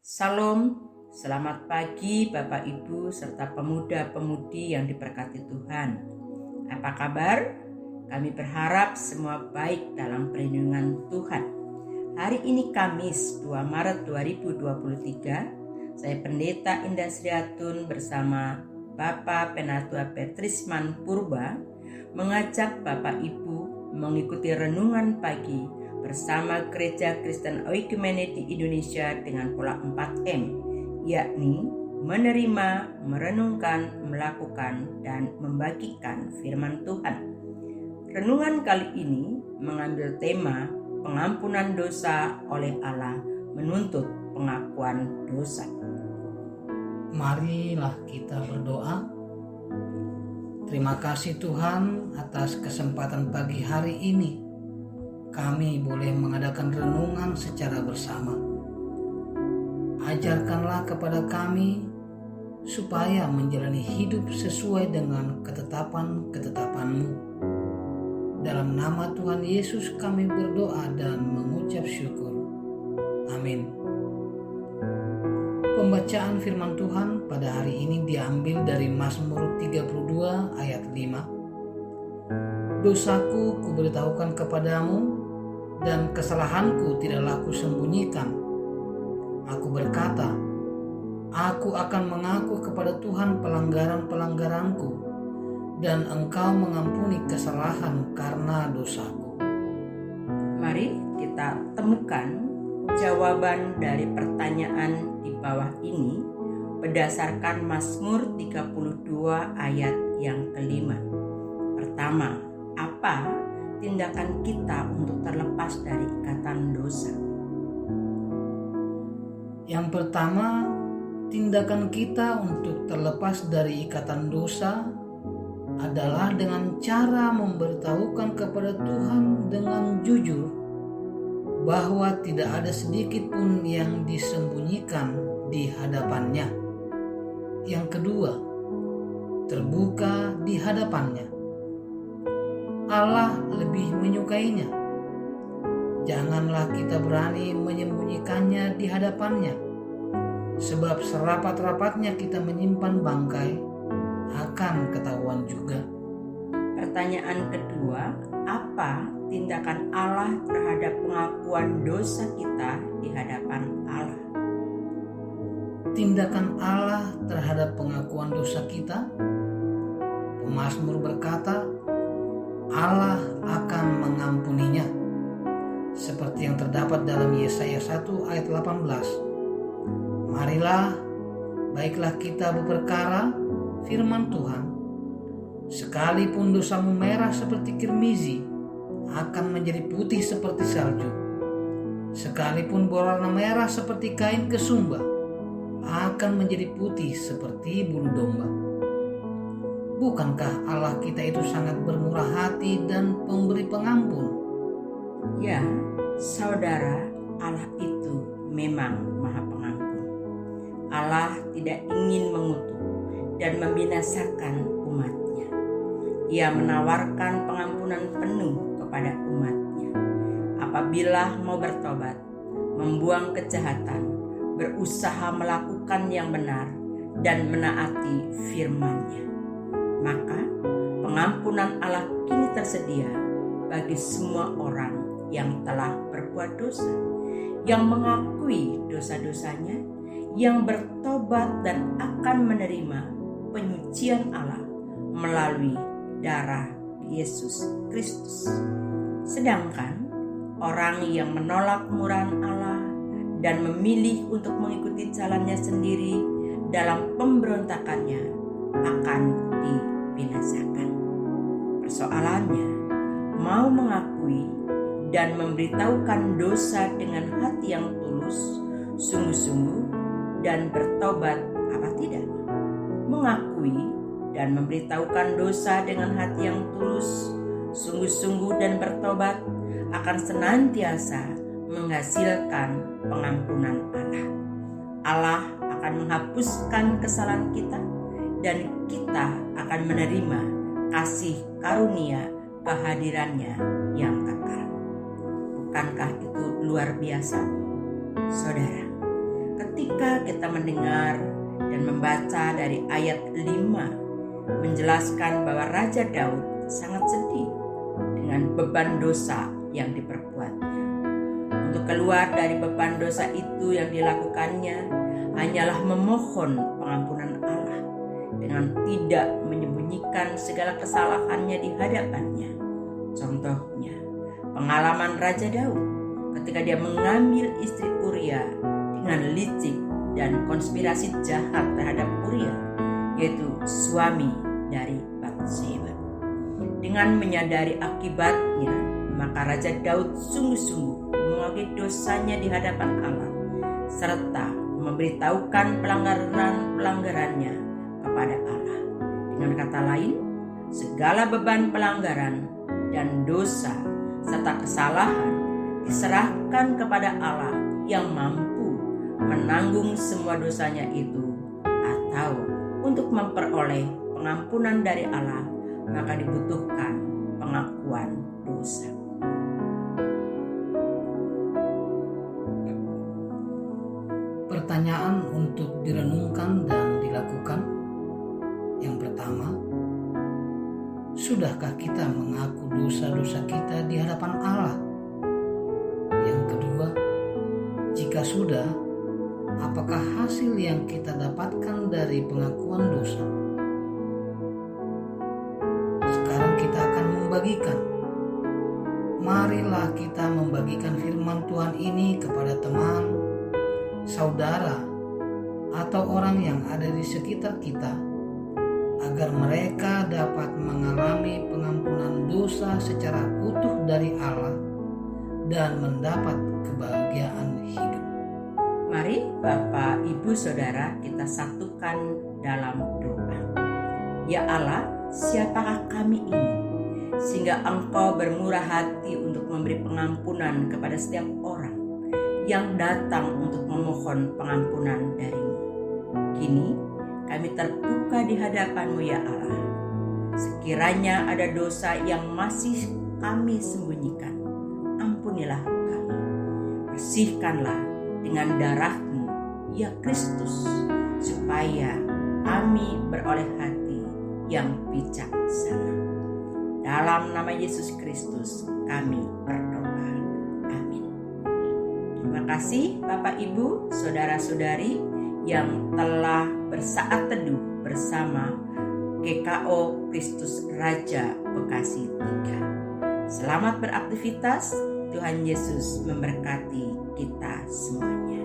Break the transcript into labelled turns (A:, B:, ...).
A: Salam, selamat pagi Bapak Ibu serta pemuda-pemudi yang diberkati Tuhan. Apa kabar? Kami berharap semua baik dalam perlindungan Tuhan. Hari ini Kamis 2 Maret 2023, saya Pendeta Indah Sriatun bersama Bapak Penatua Petrisman Purba mengajak Bapak Ibu mengikuti renungan pagi bersama Gereja Kristen Oikumene di Indonesia dengan pola 4M, yakni menerima, merenungkan, melakukan, dan membagikan firman Tuhan. Renungan kali ini mengambil tema pengampunan dosa oleh Allah menuntut pengakuan dosa.
B: Marilah kita berdoa. Terima kasih Tuhan atas kesempatan pagi hari ini. Kami boleh mengadakan renungan secara bersama. Ajarkanlah kepada kami supaya menjalani hidup sesuai dengan ketetapan-ketetapan-Mu. Dalam nama Tuhan Yesus kami berdoa dan mengucap syukur. Amin. Pembacaan firman Tuhan pada hari ini diambil dari Mazmur 32 ayat 5. Dosaku kuberitahukan kepadamu, dan kesalahanku tidaklah kusembunyikan. Aku berkata, aku akan mengaku kepada Tuhan pelanggaran-pelanggaranku, dan Engkau mengampuni kesalahan karena dosaku.
A: Mari kita temukan jawaban dari pertanyaan di bawah ini berdasarkan Mazmur 32 ayat yang kelima. Pertama, apa tindakan kita untuk terlepas dari ikatan dosa?
B: Yang pertama, tindakan kita untuk terlepas dari ikatan dosa adalah dengan cara memberitahukan kepada Tuhan dengan jujur bahwa tidak ada sedikit pun yang disembunyikan di hadapannya. Yang kedua, terbuka di hadapannya. Allah lebih menyukainya. Janganlah kita berani menyembunyikannya di hadapannya, sebab serapat-rapatnya kita menyimpan bangkai akan ketahuan juga.
A: Pertanyaan kedua, apa tindakan Allah terhadap pengakuan dosa kita di hadapan Allah?
B: Tindakan Allah terhadap pengakuan dosa kita, pemazmur berkata, Allah akan mengampuninya, seperti yang terdapat dalam Yesaya 1 ayat 18. Marilah, baiklah kita berperkara firman Tuhan. Sekalipun dosamu merah seperti kirmizi, akan menjadi putih seperti salju. Sekalipun berwarna merah seperti kain kesumba, akan menjadi putih seperti bulu domba. Bukankah Allah kita itu sangat bermurah hati dan pemberi pengampun?
A: Ya, saudara, Allah itu memang Maha Pengampun. Allah tidak ingin mengutuk dan membinasakan umatnya. Ia menawarkan pengampunan penuh kepada umatnya. Apabila mau bertobat, membuang kejahatan, berusaha melakukan yang benar, dan menaati firman-Nya, maka pengampunan Allah kini tersedia bagi semua orang yang telah berbuat dosa, yang mengakui dosa-dosanya, yang bertobat dan akan menerima penyucian Allah melalui darah Yesus Kristus. Sedangkan orang yang menolak kemurahan Allah dan memilih untuk mengikuti jalannya sendiri dalam pemberontakannya akan dibinasakan. Persoalannya, mau mengakui dan memberitahukan dosa dengan hati yang tulus, sungguh-sungguh, dan bertobat apa tidak? Mengakui dan memberitahukan dosa dengan hati yang tulus, sungguh-sungguh, dan bertobat akan senantiasa menghasilkan pengampunan Allah. Allah akan menghapuskan kesalahan kita, dan kita akan menerima kasih karunia kehadirannya yang kekal. Bukankah itu luar biasa? Saudara, ketika ketika kita mendengar dan membaca dari ayat 5 menjelaskan bahwa Raja Daud sangat sedih dengan beban dosa yang diperbuatnya. Untuk keluar dari beban dosa itu yang dilakukannya hanyalah memohon pengampunan Allah dengan tidak menyembunyikan segala kesalahannya di hadapannya. Contohnya, pengalaman Raja Daud ketika dia mengambil istri Uria dengan licik dan konspirasi jahat terhadap Uria, yaitu suami dari Batseba. Dengan menyadari akibatnya, maka Raja Daud sungguh-sungguh mengakui dosanya di hadapan Allah, serta memberitahukan pelanggaran-pelanggarannya kepada Allah. Dengan kata lain, segala beban pelanggaran dan dosa serta kesalahan diserahkan kepada Allah yang mampu menanggung semua dosanya itu, atau untuk memperoleh pengampunan dari Allah maka dibutuhkan pengakuan dosa.
B: Pertanyaan untuk direnungkan dan dilakukan. Yang pertama, sudahkah kita mengaku dosa-dosa kita di hadapan Allah? Yang kedua, jika sudah, apakah hasil yang kita dapatkan dari pengakuan dosa? Sekarang kita akan membagikan. Marilah kita membagikan firman Tuhan ini kepada teman, saudara, atau orang yang ada di sekitar kita, agar mereka dapat mengalami pengampunan dosa secara utuh dari Allah dan mendapat kebahagiaan hidup.
A: Mari Bapak, Ibu, Saudara, kita satukan dalam doa. Ya Allah, siapakah kami ini, sehingga Engkau bermurah hati untuk memberi pengampunan kepada setiap orang yang datang untuk memohon pengampunan dari-Mu. Kini kami terbuka di hadapan-Mu ya Allah. Sekiranya ada dosa yang masih kami sembunyikan, ampunilah kami. Bersihkanlah dengan darah-Mu ya Kristus, supaya kami beroleh hati yang bijaksana. Dalam nama Yesus Kristus kami berdoa. Amin. Terima kasih Bapak, Ibu, Saudara-saudari yang telah bersaat teduh bersama GKO Kristus Raja Bekasi 3. Selamat beraktivitas. Tuhan Yesus memberkati kita semuanya.